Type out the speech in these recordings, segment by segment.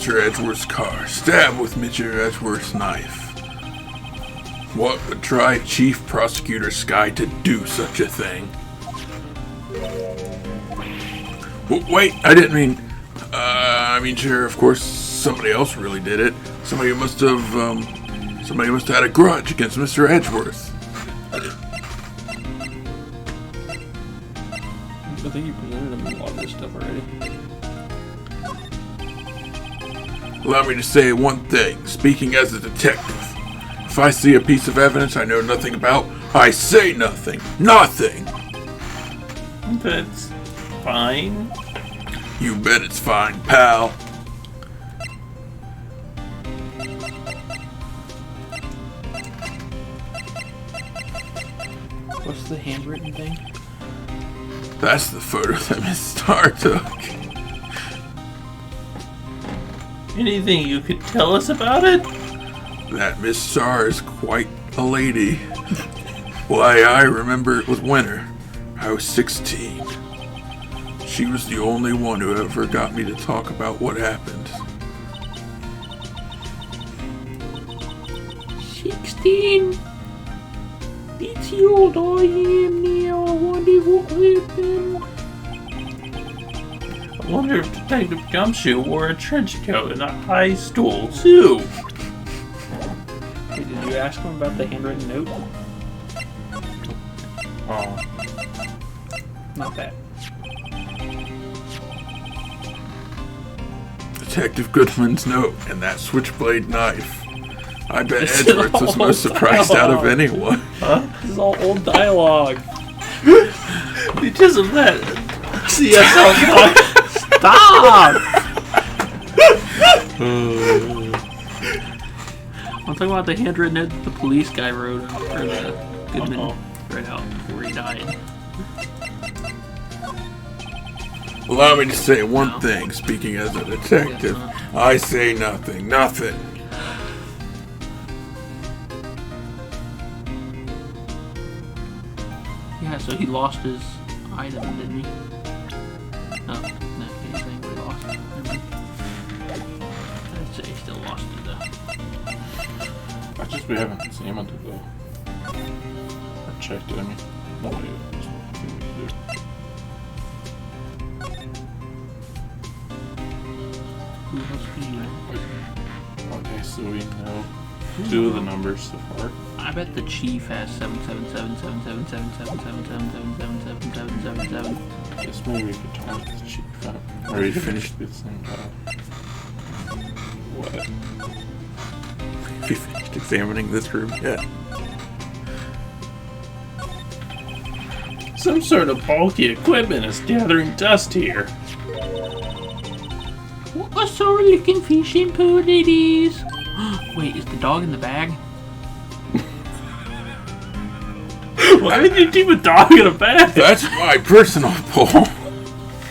Mr. Edgeworth's car, stabbed with Mr. Edgeworth's knife. What would drive Chief Prosecutor Sky to do such a thing? Wait, I didn't mean... sure, of course, somebody else really did it. Somebody must have had a grudge against Mr. Edgeworth. I think you presented him a lot of this stuff already. Allow me to say one thing, speaking as a detective. If I see a piece of evidence I know nothing about, I say nothing. Nothing! That's fine. You bet it's fine, pal. What's the handwritten thing? That's the photo that Miss Starr took. Anything you could tell us about it? That Miss Starr is quite a lady. Why, I remember it was winter. I was 16. She was the only one who ever got me to talk about what happened. 16? That's how old I am now. I wonder what happened. I wonder if Detective Gumshoe wore a trench coat and a high stool, too. Hey, did you ask him about the handwritten note? Oh. Not bad. Detective Goodman's note and that switchblade knife. I bet Edgeworth was most surprised out of anyone. Huh? This is all old dialogue. Because of that. Stop! I'm talking about the handwritten note that the police guy wrote, or the Goodman read out before he died. Allow me to say one thing, speaking as a detective. I say nothing. Nothing. Yeah, so he lost his item, didn't he? Oh, no, he's saying we lost it. I'd say he still lost it, though. I just we haven't examined it, though. Or checked it, I mean. Nobody knows what we do. Who else do you know? Okay, so we know two of the numbers so far. I bet the chief has 777777777777777. Guess maybe we could talk to the chief. Or we finished at the same time. What? Have you finished examining this room yet? Some sort of bulky equipment is gathering dust here. What a sorry looking fishing pole it is. Wait, is the dog in the bag? Why did you keep a dog in a bag? That's my personal pole.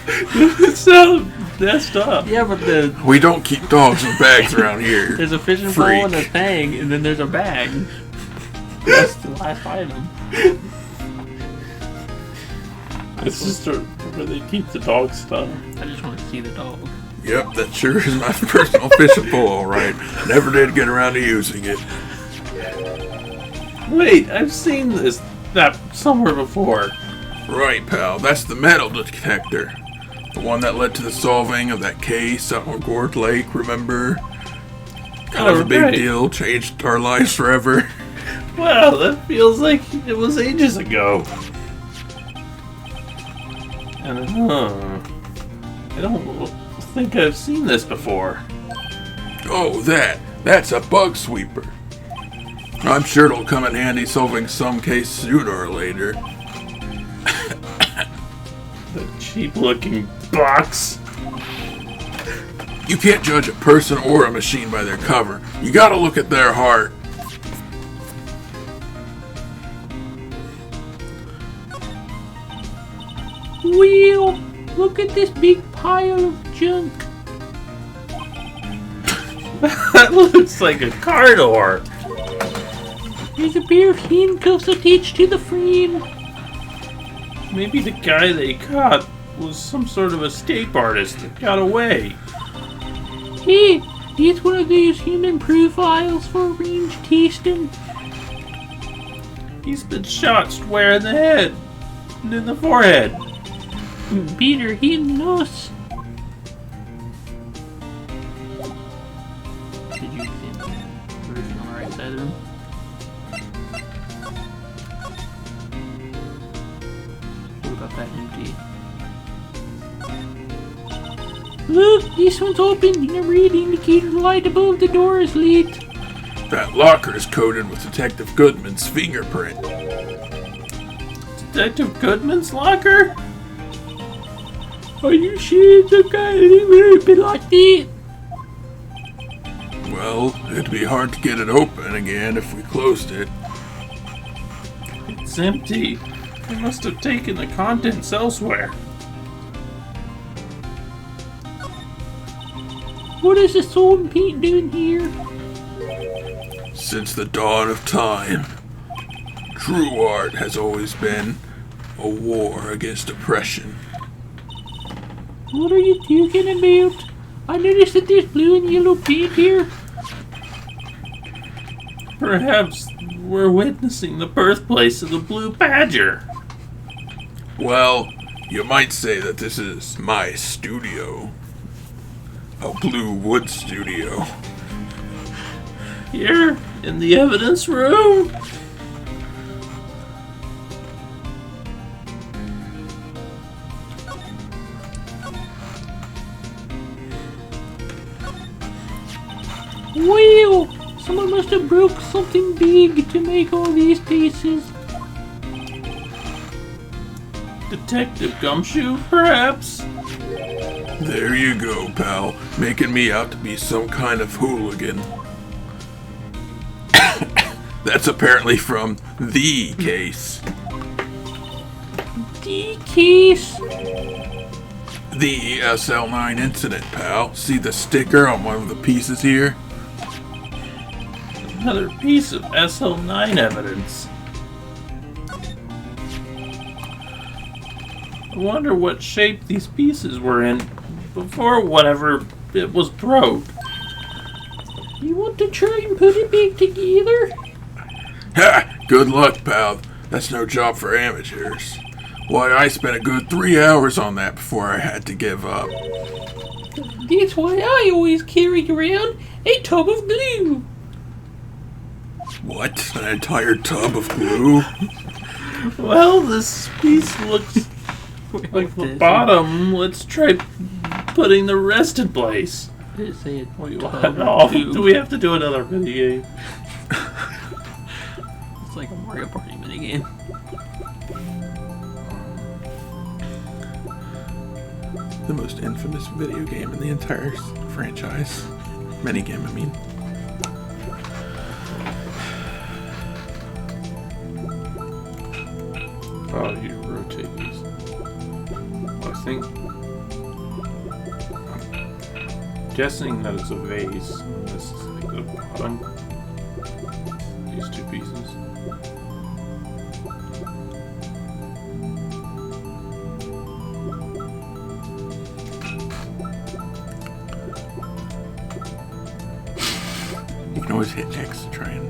It sounds messed up. Yeah, but We don't keep dogs in bags around here. there's a fishing pole and a thing, and then there's a bag. That's the last item. It's just where they keep the dog stuff. I just want to see the dog. Yep, that sure is my personal fishing pole, alright. Never did get around to using it. Wait, I've seen that somewhere before. Right, pal, that's the metal detector. The one that led to the solving of that case out on Gourd Lake, remember? Kind of a big deal, changed our lives forever. Wow, that feels like it was ages ago. And I don't think I've seen this before. Oh, that's a bug sweeper. I'm sure it'll come in handy solving some case sooner or later. The cheap-looking box. You can't judge a person or a machine by their cover. You gotta look at their heart. Well, look at this big pile of junk. That looks like a car door. There's a pair of handcuffs attached to the frame. Maybe the guy they caught was some sort of escape artist that got away. Hey, it's one of these human profiles for range tasting. He's been shot square in the head and in the forehead. Better him than us. Did you examine the version on the right side of the room? What about that empty? Look, this one's open. The red indicator light above the door is lit. That locker is coated with Detective Goodman's fingerprint. Detective Goodman's locker? Are you sure it's okay anywhere open like that? Well, it'd be hard to get it open again if we closed it. It's empty. They must have taken the contents elsewhere. What is the salt and paint doing here? Since the dawn of time, true art has always been a war against oppression. What are you talking about? I noticed that there's blue and yellow paint here. Perhaps we're witnessing the birthplace of the Blue Badger. Well, you might say that this is my studio. A blue wood studio. Here, in the evidence room. Well, someone must have broke something big to make all these pieces. Detective Gumshoe, perhaps? There you go, pal, making me out to be some kind of hooligan. That's apparently from the case. The case? The SL9 incident, pal. See the sticker on one of the pieces here? Another piece of SL9 evidence. I wonder what shape these pieces were in before whatever it was broke. You want to try and put it back together? Ha! Good luck, pal. That's no job for amateurs. Why, I spent a good 3 hours on that before I had to give up. That's why I always carry around a tub of glue. What? An entire tub of glue? Well, this piece looks like the bottom. Let's try putting the rest in place. Did it say it? Wait, what? No, do we have to do another video game? It's like a Mario Party minigame. The most infamous video game in the entire franchise. Minigame, I mean. Oh, you rotate these. I think. I'm guessing that it's a vase. And this is like the bottom. These two pieces. You can always hit X to try it.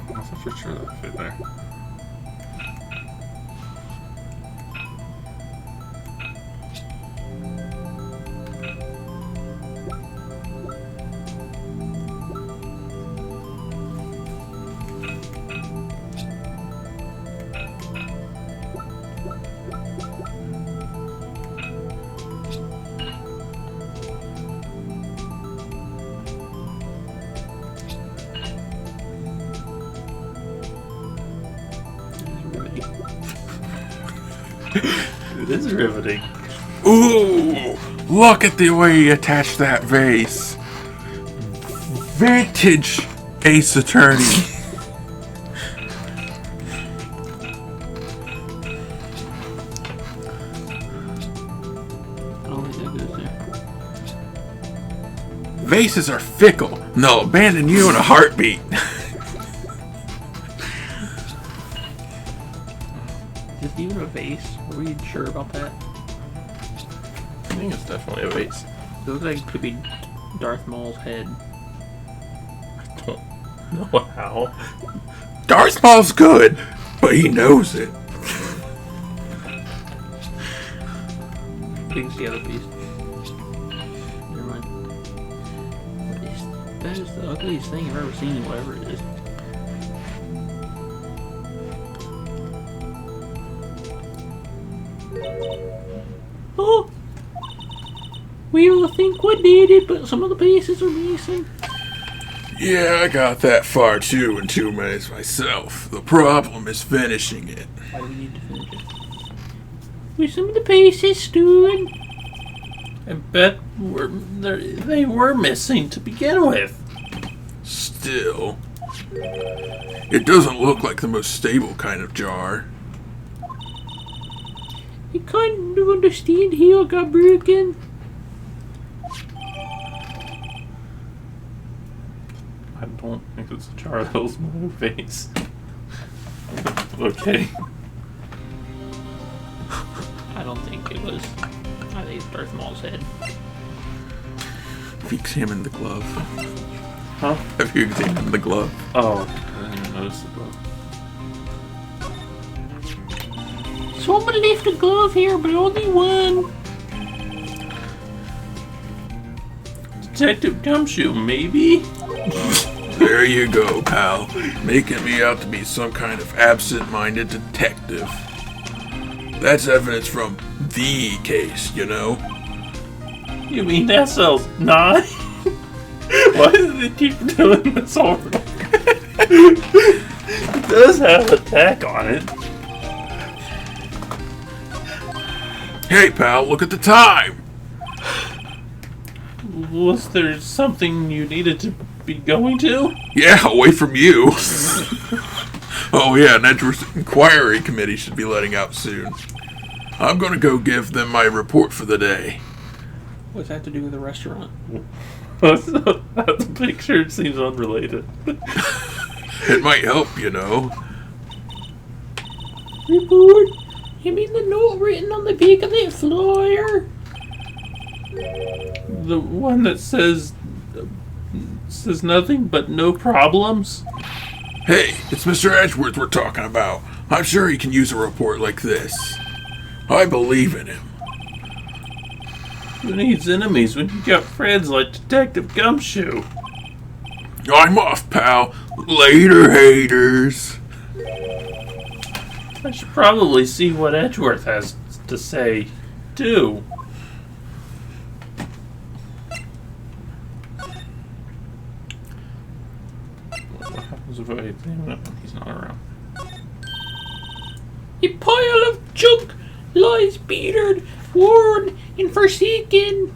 I'm not for sure that fit there. It is riveting. Ooh! Look at the way he attached that vase. Vintage Ace Attorney. good there. Vases are fickle, and they'll abandon you in a heartbeat. Is this even a vase? Are we sure about that? I think it's definitely a vase. It looks like it could be Darth Maul's head. I don't know how. Darth Maul's good, but he knows it. You can see other piece. Never mind. That is the ugliest thing I've ever seen, whatever it is. Oh! We all think we did it, but some of the pieces are missing. Yeah, I got that far too in 2 minutes myself. The problem is finishing it. Why do we need to finish it? With some of the pieces stood. I bet they were missing to begin with. Still, it doesn't look like the most stable kind of jar. I kind of understand how it got broken. I don't think it's a jar that was my vase. Okay. I don't think it was. I think it's Darth Maul's head. Have you examined the glove? Huh? Have you examined the glove? Oh, I didn't even notice the glove. Someone left a glove here, but only one. Detective Gumshoe, maybe? There you go, pal. Making me out to be some kind of absent-minded detective. That's evidence from the case, you know? You mean SL9? Why do they keep doing this over? It does have a tag on it. Hey, pal, look at the time! Was there something you needed to be going to? Yeah, away from you. Oh yeah, an Edgeworth Inquiry Committee should be letting out soon. I'm gonna go give them my report for the day. What's that have to do with the restaurant? That picture seems unrelated. It might help, you know. Report? You mean the note written on the back of that flyer? The one that says nothing but no problems? Hey, it's Mr. Edgeworth we're talking about. I'm sure he can use a report like this. I believe in him. Who needs enemies when you got friends like Detective Gumshoe? I'm off, pal. Later, haters. I should probably see what Edgeworth has to say, too. What happens if I examine it when he's not around? A pile of junk lies battered, worn, and forsaken.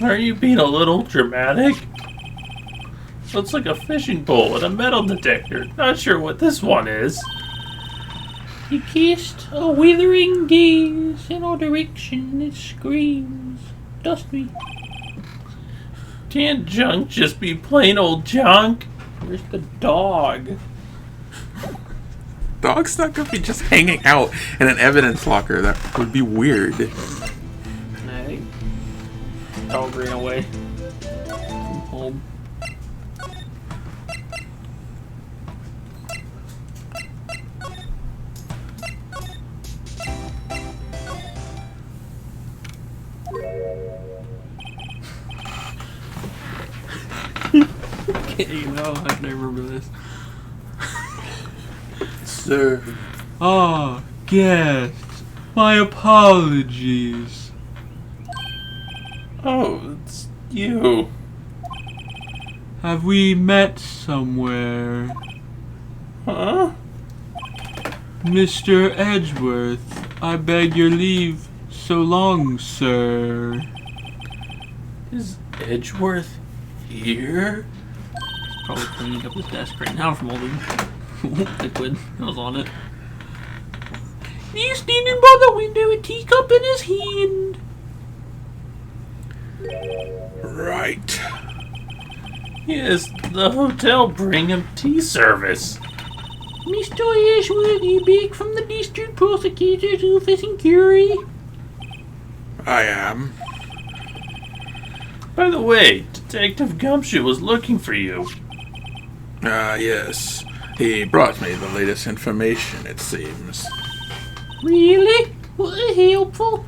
Are you being a little dramatic? Looks like a fishing pole and a metal detector. Not sure what this one is. He cast a withering gaze in all direction and screams, "Dust me!" Can't junk just be plain old junk? Where's the dog? Dog's not gonna be just hanging out in an evidence locker. That would be weird. I think dog ran away from home. You know, I can remember this. Sir. Ah, guests. My apologies. Oh, it's you. Have we met somewhere? Huh? Mr. Edgeworth, I beg your leave. So long, sir. Is Edgeworth here? He's probably cleaning up his desk right now from all the liquid that was on it. He's standing by the window, a teacup in his hand. Right. Yes, the hotel bring him tea service. Mr. Ashworth, you back from the district prosecutor's office inquiry? I am. By the way, Detective Gumshoe was looking for you. Yes. He brought me the latest information, it seems. Really? Was it helpful?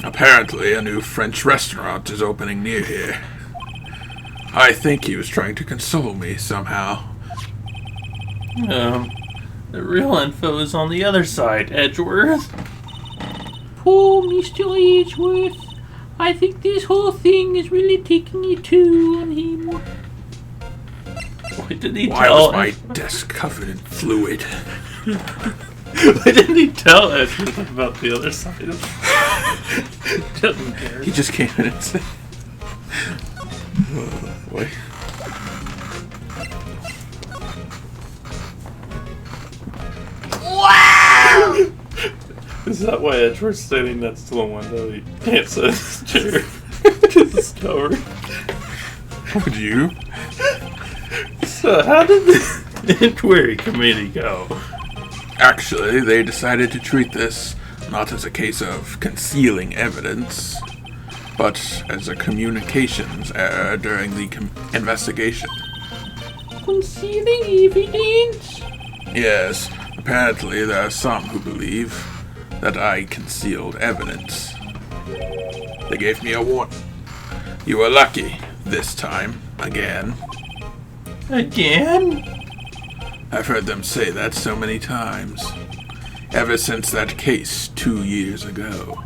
Apparently, a new French restaurant is opening near here. I think he was trying to console me somehow. The real info is on the other side, Edgeworth. Poor Mr. Edgeworth. I think this whole thing is really taking a toll on him. Why didn't he Why tell was my desk covered in fluid? Why didn't he tell Edgeworth about the other side of it? Doesn't care. He just came in and said... Oh, boy. Is that why Edgeworth's standing next to the window? He can't sit in his chair because it's covered. Would you? So how did the inquiry committee go? Actually, they decided to treat this not as a case of concealing evidence, but as a communications error during the investigation. Concealing evidence? Yes, apparently there are some who believe that I concealed evidence. They gave me a warning. You were lucky this time, again. Again? I've heard them say that so many times. Ever since that case 2 years ago.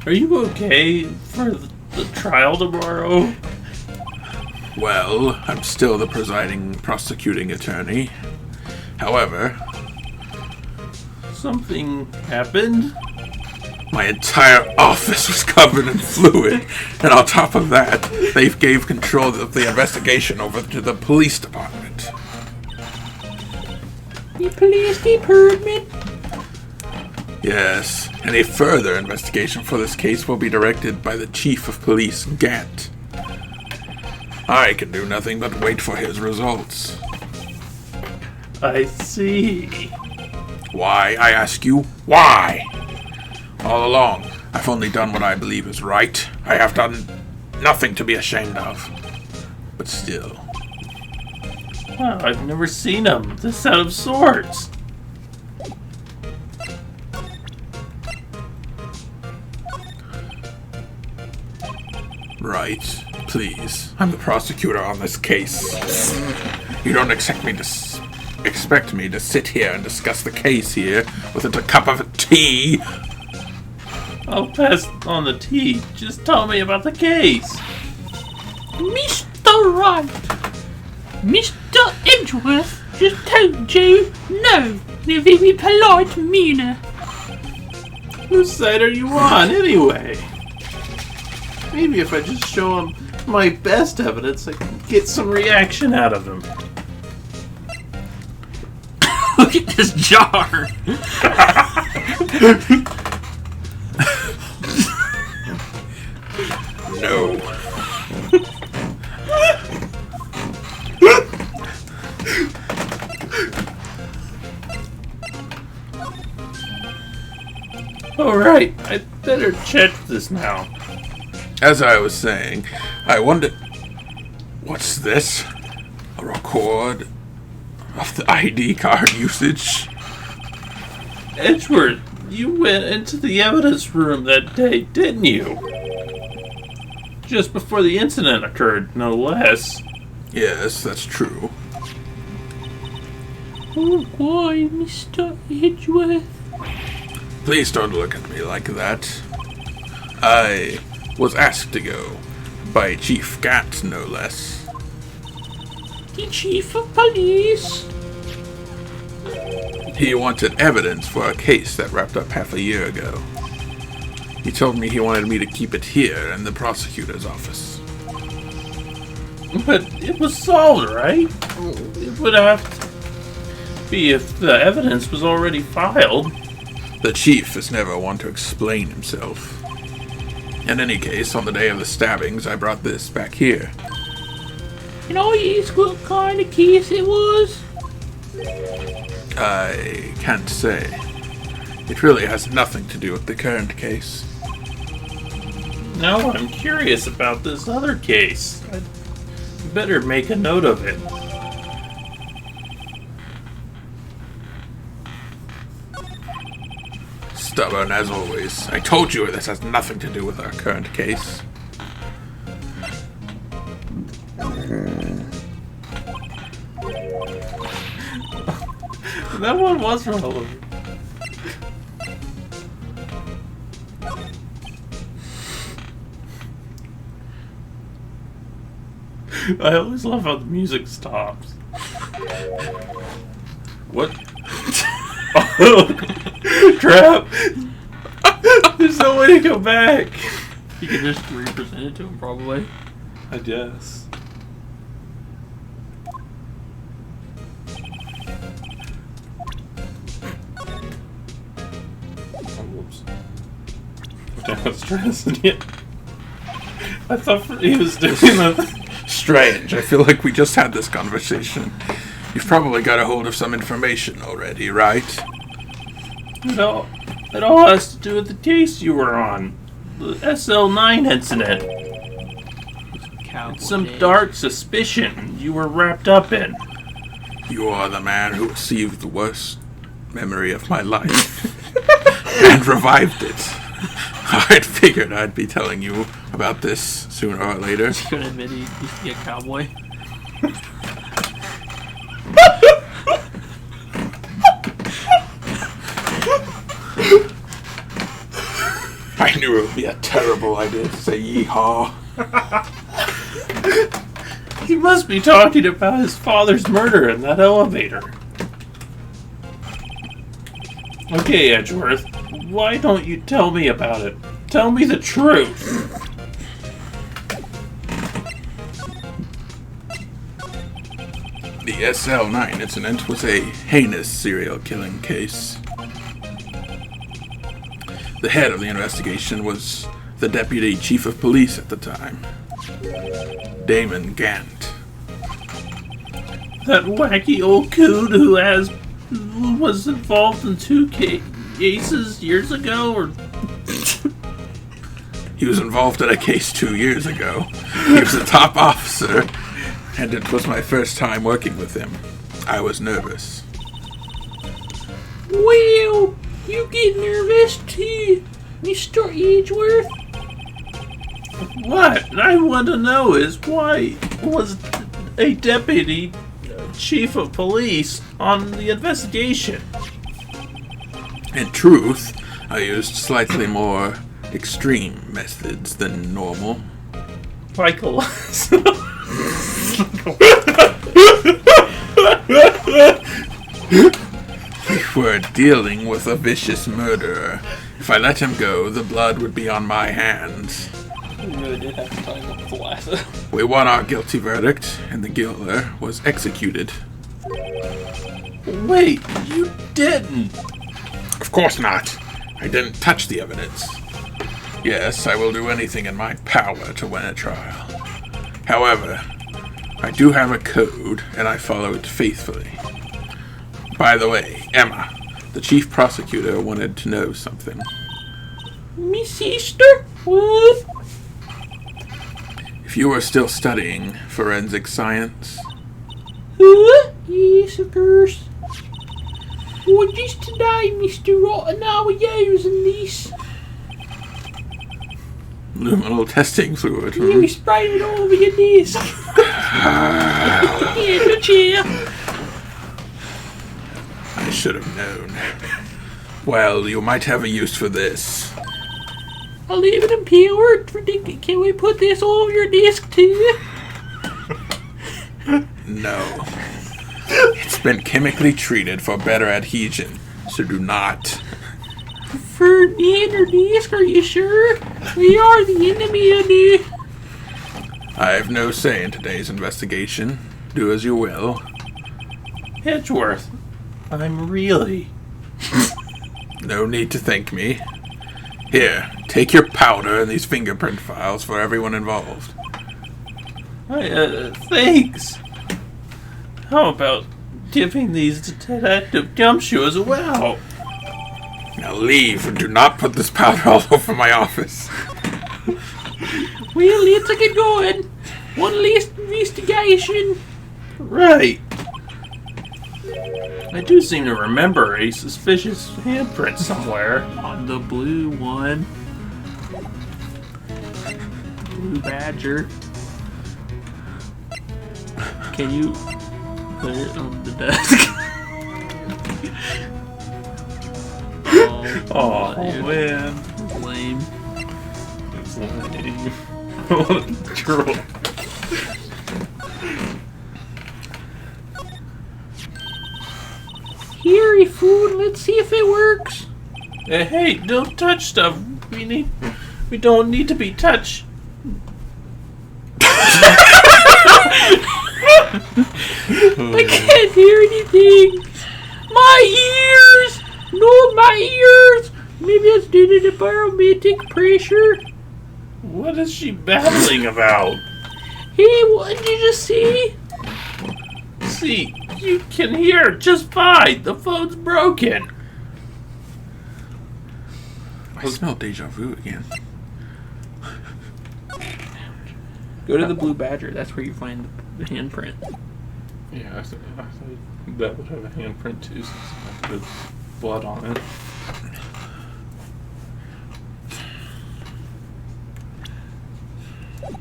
Are you okay for the trial tomorrow? Well, I'm still the presiding prosecuting attorney. However, Something happened? my entire office was covered in fluid, and on top of that, they gave control of the investigation over to the police department. The police department? Yes, any further investigation for this case will be directed by the Chief of Police, Gant. I can do nothing but wait for his results. I see. Why, I ask you, why? All along, I've only done what I believe is right. I have done nothing to be ashamed of. But still. Wow, I've never seen him this out of sorts. Right, please. I'm the prosecutor on this case. You don't expect me to sit here and discuss the case here with a cup of tea. I'll pass on the tea. Just tell me about the case. Mr. Wright, Mr. Edgeworth just told you no in a very polite manner. Whose side are you on, anyway? Maybe if I just show him my best evidence, I can get some reaction out of him. Look at this jar. No. Alright, I better check this now. As I was saying, I wonder... What's this? A record of the ID card usage? Edgeworth, you went into the evidence room that day, didn't you? Just before the incident occurred, no less. Yes, that's true. Oh, why, Mr. Edgeworth? Please don't look at me like that. I was asked to go by Chief Gant, no less. The Chief of Police? He wanted evidence for a case that wrapped up half a year ago. He told me he wanted me to keep it here in the prosecutor's office. But it was solved, right? It would have to be if the evidence was already filed. The chief is never one to explain himself. In any case, on the day of the stabbings, I brought this back here. Can I ask what kind of case it was? I can't say. It really has nothing to do with the current case. Now I'm curious about this other case. I'd better make a note of it. Stubborn as always. I told you this has nothing to do with our current case. That one was relevant. I always love how the music stops. What? Oh, crap! There's no way to go back. You can just represent it to him, probably. I guess. Oh, whoops. Damn, that's stressing it. I thought he was doing that. Strange. I feel like we just had this conversation. You've probably got a hold of some information already, right? It all has to do with the case you were on. The SL9 incident. Cowboy Some days. dark suspicion you were wrapped up in. You are the man who received the worst memory of my life and revived it. I'd figured I'd be telling you about this sooner or later. He's gonna admit he used to be a cowboy. I knew it would be a terrible idea to say yeehaw. He must be talking about his father's murder in that elevator. Okay, Edgeworth, why don't you tell me about it? Tell me the truth. The SL9 incident was a heinous serial killing case. The head of the investigation was the deputy chief of police at the time, Damon Gant. That wacky old coon who was involved in two cases years ago, or He was involved in a case 2 years ago. He was a top officer, and it was my first time working with him. I was nervous. Well, you get nervous too, Mr. Edgeworth. what I want to know is why was a deputy chief of police on the investigation? In truth, I used slightly more extreme methods than normal. Like a We were dealing with a vicious murderer. If I let him go, the blood would be on my hands. We really did have to tie him up with the lasso. We won our guilty verdict, and the killer was executed. Wait, you didn't. Of course not. I didn't touch the evidence. Yes, I will do anything in my power to win a trial. However, I do have a code, and I follow it faithfully. By the way, Emma, the chief prosecutor wanted to know something. Me sister? What? If you are still studying forensic science, Huh? Yes, of course. Well, just today, Mr. Rotten, I was using this. luminal testing fluid. You sprayed it all over your desk. Yeah, the chair. I should have known. Well, you might have a use for this. I live in a power. Can we put this all over your desk too? No. It's been chemically treated for better adhesion, so do not. For the inner desk, are you sure? We are the enemy of the... I have no say in today's investigation. Do as you will. Edgeworth, I'm really... No need to thank me. Here, Take your powder and these fingerprint files for everyone involved. Thanks. How about giving these to Detective Gumshoe as well? Now leave and do not put this powder all over my office. Well, let's get going. One last investigation. Right. I do seem to remember a suspicious handprint somewhere. On the blue one. Blue badger. Can you put it on the desk? Oh, dude. man. Lame. It's lame. What a troll. Here, you fool. Let's see if it works. Hey, don't touch stuff. We don't need to be touched. I can't hear anything. My ears! No, my ears! Maybe it's due to the barometric pressure. What is she babbling about? Hey, what did you just see? See, you can hear just fine. The phone's broken. I smell deja vu again. Go to the blue badger. That's where you find the handprint. Yeah, I thought that would have a handprint too, since it has blood on it.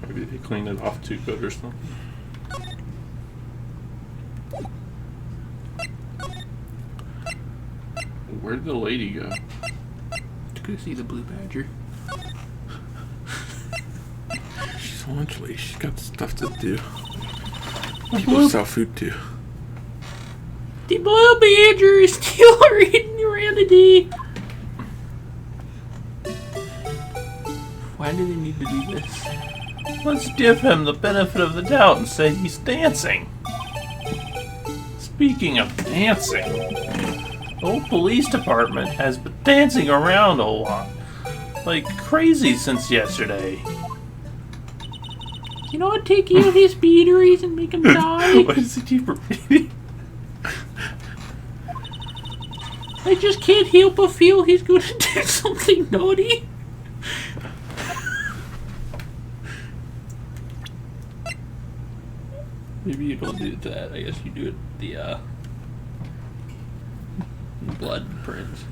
Maybe they cleaned it off too good or something. Where did the lady go? To go see the blue badger. She's a lunch lady. She's got stuff to do. People sell food too. The blue badger is still reading around the day. Why do they need to do this? Let's give him the benefit of the doubt and say he's dancing. Speaking of dancing, the old police department has been dancing around a lot. Like crazy since yesterday. You know, take out his batteries and make him die. What is he keep repeating? I just can't help but feel he's going to do something naughty. Maybe you don't do that. I guess you do it the blood prints.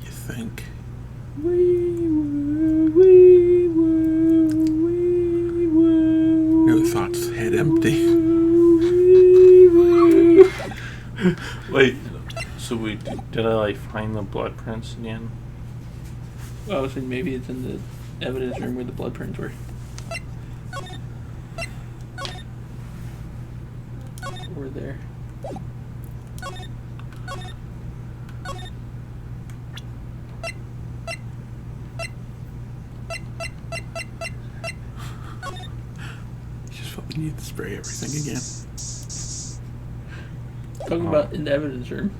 You think? Your thoughts head empty. Wait, so did I like find the blood prints again? Oh, so maybe it's in the evidence room where the blood prints were. Or there. Just felt the need to spray everything again. Talking about in the evidence room.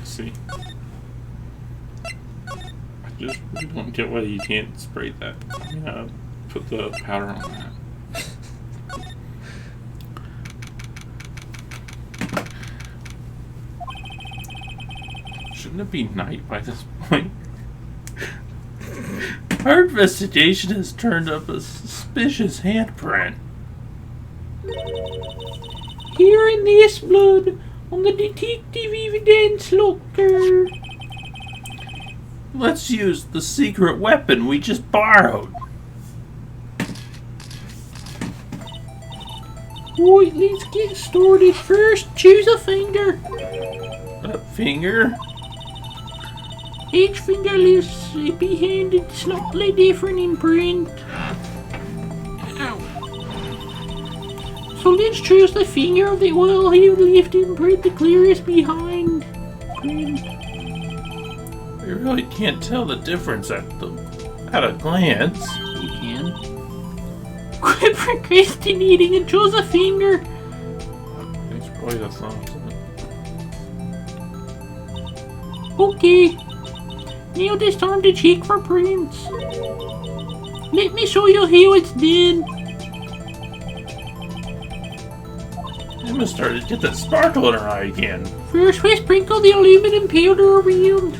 See? I just really don't get why you can't spray that. Put the powder on that. Shouldn't it be night by this point? Our investigation has turned up a suspicious handprint. Here in this blood on the detective evidence locker. Let's use the secret weapon we just borrowed. Right, let's get started. First, choose a finger. A finger? Each finger leaves behind a slightly different imprint. So let's choose the finger that will have left imprint the clearest behind. I really can't tell the difference at a glance. You can. Quit procrastinating and choose a finger. It's probably the thumb, isn't it? Okay. Now it's time to check for prints. Let me show you how it's done. Emma started to get that sparkle in her eye again. First, we sprinkle the aluminum powder around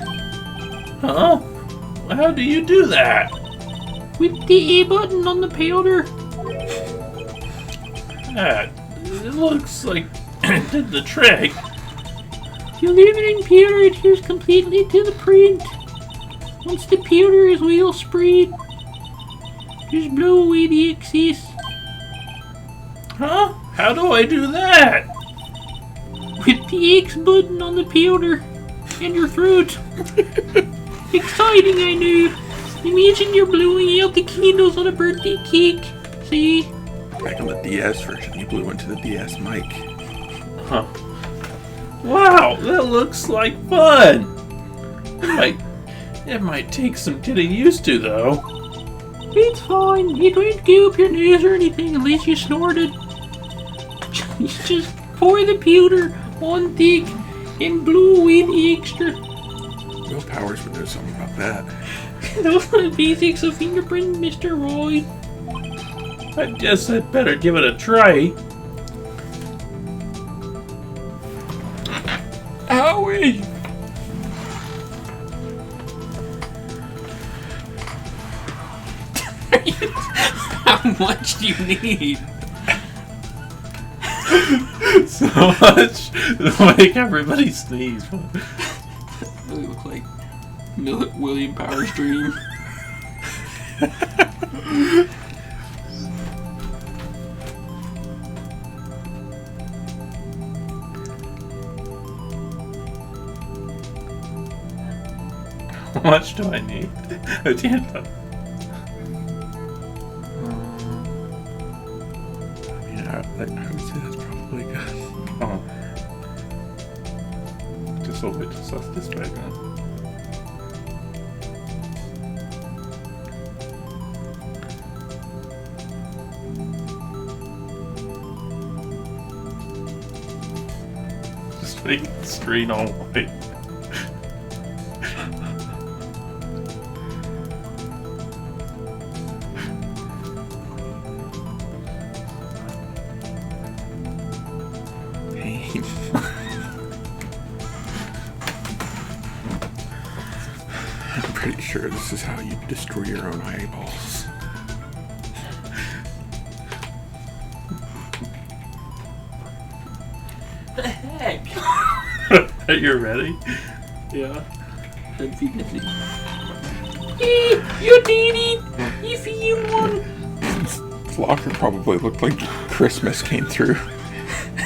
Huh? How do you do that? with the A button on the powder. That, it looks like it did the trick. The aluminum powder adheres completely to the print. Once the powder is well sprayed, just blow away the excess. Huh? How do I do that? With the X button on the powder and your throat. Exciting, I know. Imagine you're blowing out the candles on a birthday cake. See? Back on the DS version, you blew into the DS mic. Huh. Wow, that looks like fun. It might take some getting used to, though. It's fine. It won't go up your nose or anything unless you snorted. Just pour the powder on thick and blow away the extra. Will Powers would know something about that. Those are the basics of fingerprint, Mr. Roy. I guess I'd better give it a try. Owie! How much do you need? So much to make everybody sneeze. Really look like William Powers' dream. How much do I need? I can't. I would say that's probably good. Oh. Just hold it to suss this back on. Just make the screen all white. Pain. I'm pretty sure this is how you destroy your own eyeballs. The heck? Are you ready? Yeah. Let's see. You did it! You feel one! This locker probably looked like Christmas came through.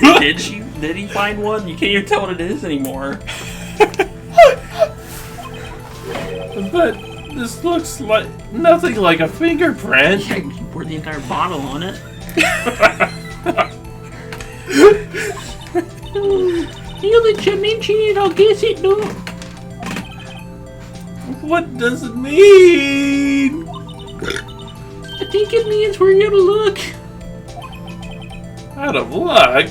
Did he find one? You can't even tell what it is anymore. But this looks like nothing like a fingerprint. Yeah, you can pour the entire bottle on it. Now that you mention it, I'll guess it no. What does it mean? I think it means we're out of luck. Out of luck?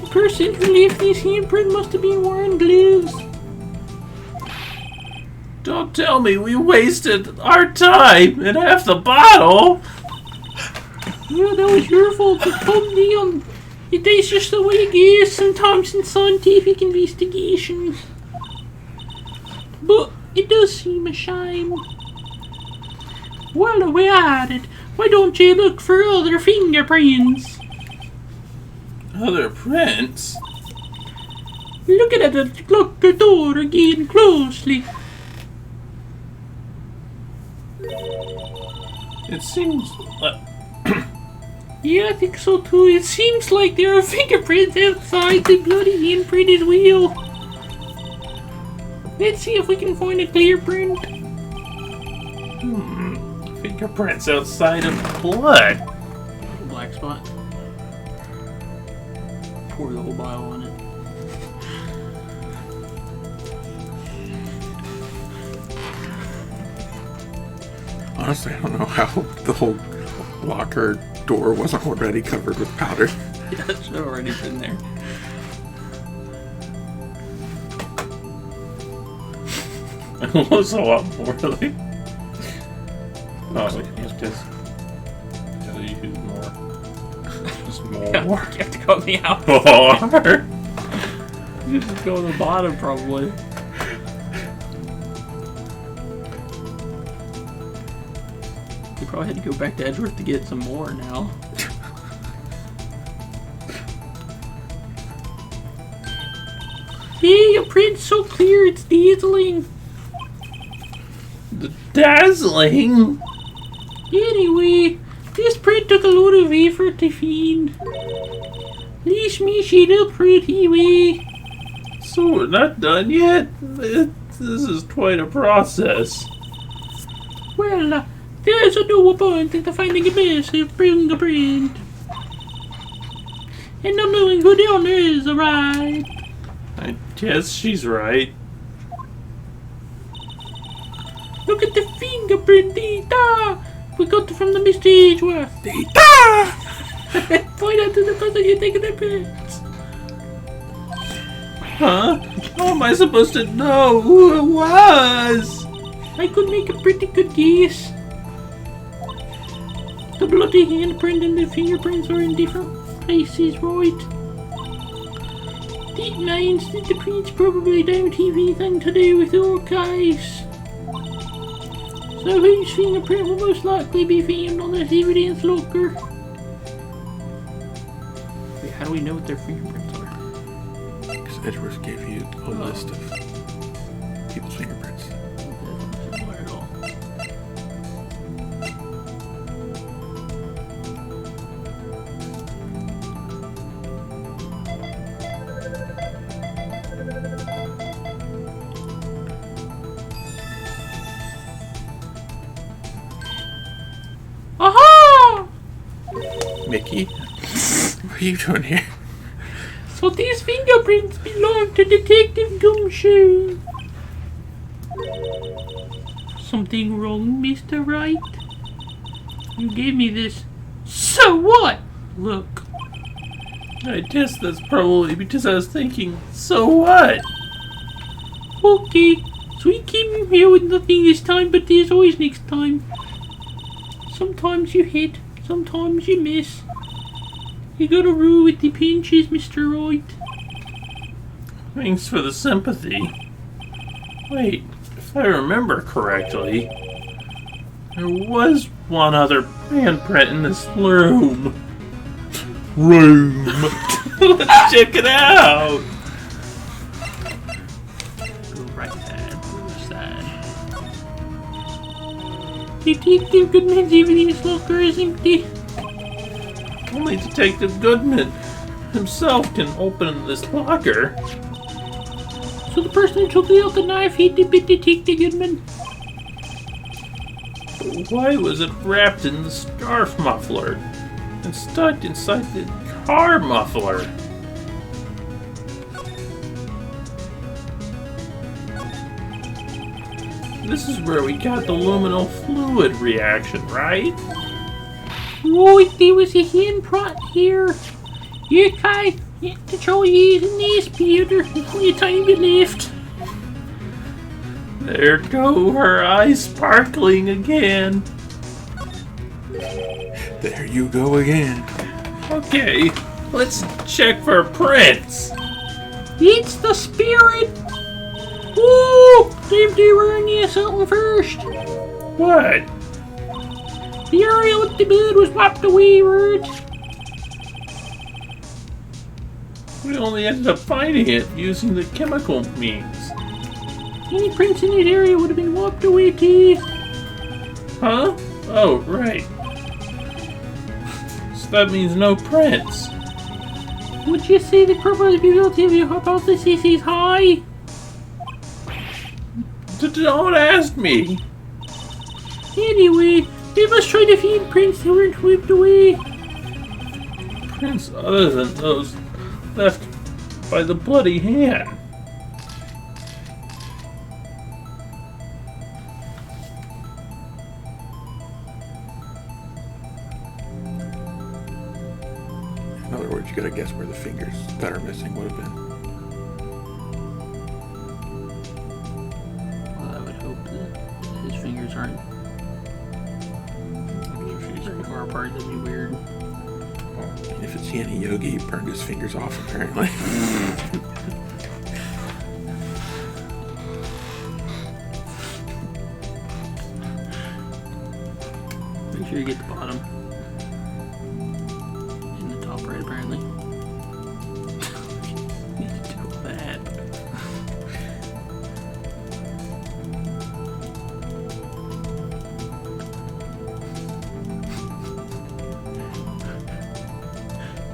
The person who left this handprint must have been wearing gloves. Don't tell me we wasted our time and half the bottle. Yeah, that was your fault. But calm down. It's just the way it is sometimes in scientific investigations. But it does seem a shame. While we're at it, why don't you look for other fingerprints? Other prints? Look at it, look the door again closely. It seems like... Yeah, I think so too. It seems like there are fingerprints outside the bloody handprint as well. Let's see if we can find a clear print. Fingerprints outside of blood. Black spot. Pour the whole bottle on it. Honestly, I don't know how the whole locker door wasn't already covered with powder. Yeah, it should have already been there. It looks a lot more like... Oh, wait, it's just... Gotta use more. Just more. You have to cut me out. More! You just go to the bottom, probably. You probably had to go back to Edgeworth to get some more now. Hey, your print's so clear, it's dazzling. Dazzling! Anyway, this print took a lot of effort to find. Let's smash it up pretty way. So we're not done yet? This is quite a process. Well, there's a no point in finding a massive fingerprint. And not knowing who the owner is, alright? I guess she's right. Look at the fingerprint data! We got it from the Mr. Edgeworth. Data! Point out to the person you're taking the prints. Huh? How am I supposed to know who it was? I could make a pretty good guess. The bloody handprint and the fingerprints are in different places, right? That means that the prints probably don't have anything to do with our case. So whose fingerprint will most likely be found on this evidence locker? Wait, how do we know what their fingerprints are? Because Edgeworth gave you a list of people's fingerprints. Aha! Mickey? What are you doing here? So these fingerprints belong to Detective Gumshoe. Something wrong, Mr. Wright? You gave me this. So what? Look. I guess that's probably because I was thinking, so what? Okay, so we came here with nothing this time, but there's always next time. Sometimes you hit, sometimes you miss. You gotta rule with the pinches, Mr. Wright. Thanks for the sympathy. Wait, if I remember correctly, there was one other handprint in this room. Let's check it out! Go right side, left side. Detective Goodman's evidence locker is empty. Only Detective Goodman himself can open this locker. So the person who took out the knife hit the bit Detective Goodman. But why was it wrapped in the scarf muffler and stuck inside the car muffler? This is where we got the luminal fluid reaction, right? Right, there was a handprint here. Okay, yeah, to try using this pewter. There's only a tiny bit left. There go her eyes sparkling again. There you go again. Okay, let's check for prints. It's the spirit. Ooh, time to learn you something first. What? The area with the blood was wiped away, right? We only ended up finding it using the chemical means. Any prints in that area would have been wiped away too. Huh? Oh, right. So that means no prints. Would you say the probability of your hypothesis is high? Don't ask me. Anyway, we must try to find prints that weren't wiped away. Prints other than those left by the bloody hand. In other words, you gotta guess where the fingers that are missing would have been. Well, that would fingers aren't very far apart. That'd be weird. If it's Yanni Yogi, he burned his fingers off, apparently. Make sure you get the bottom. And the top right, apparently. Need to do that.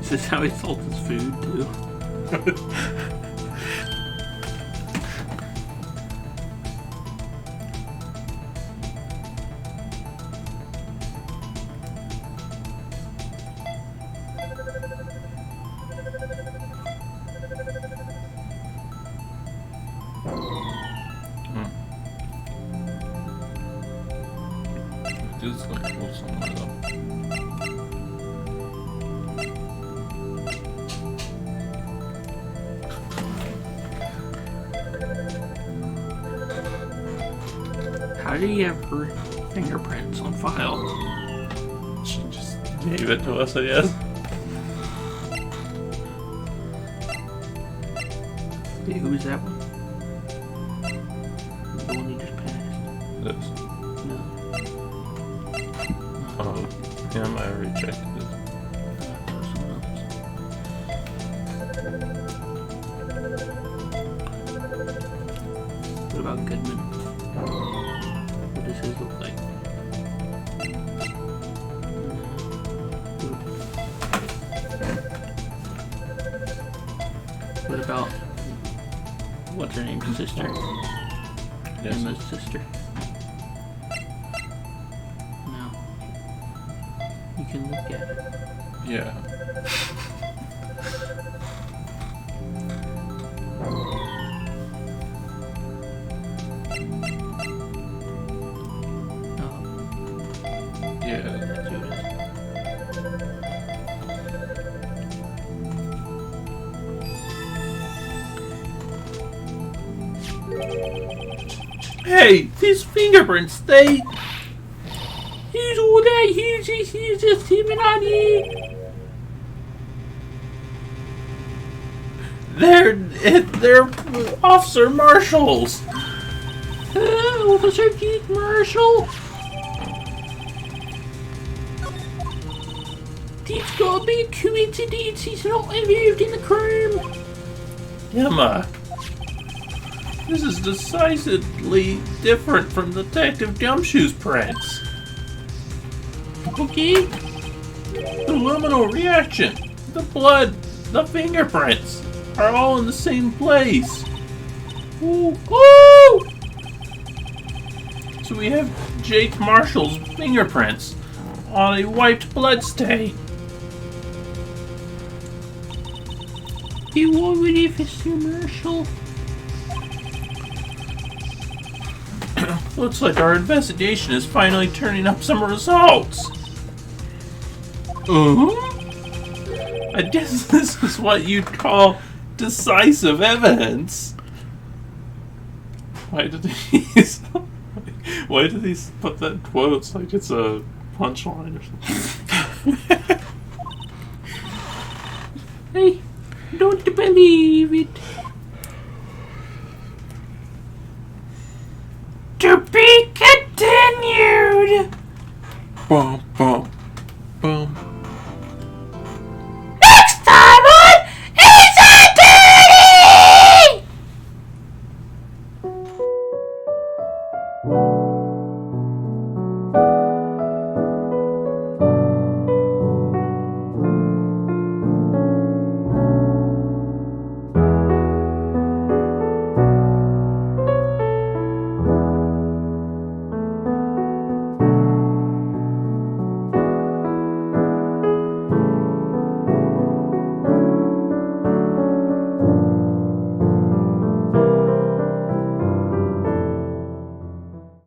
Is this how he salts his food, too? This is like close somewhere though. How do you have her fingerprints on file? She just gave it to us, I guess. Hey, who is that one? The one you just passed? This. No. Yeah, I already checked this. What about Goodman? What does his look like? What about what's her name? Sister. Yes. Emma's sister. No. You can look at it. Yeah. Oh, Yeah. that's who it is. Hey, these fingerprints, they... He's all that. He's just him on you. They're Officer Marshals. Officer Keith Marshall. It's gotta be a coincidence. He's not involved in the crime. Emma, this is decisively different from Detective Gumshoe's prints. Okay. The luminal reaction, the blood, the fingerprints are all in the same place. Ooh. Ooh. So we have Jake Marshall's fingerprints on a wiped blood stain. Hey, what would Officer Marshall? Looks like our investigation is finally turning up some results. I guess this is what you'd call decisive evidence. Why did he put that in quotes like it's a punchline or something? Hey, don't believe it. To be continued! Bum,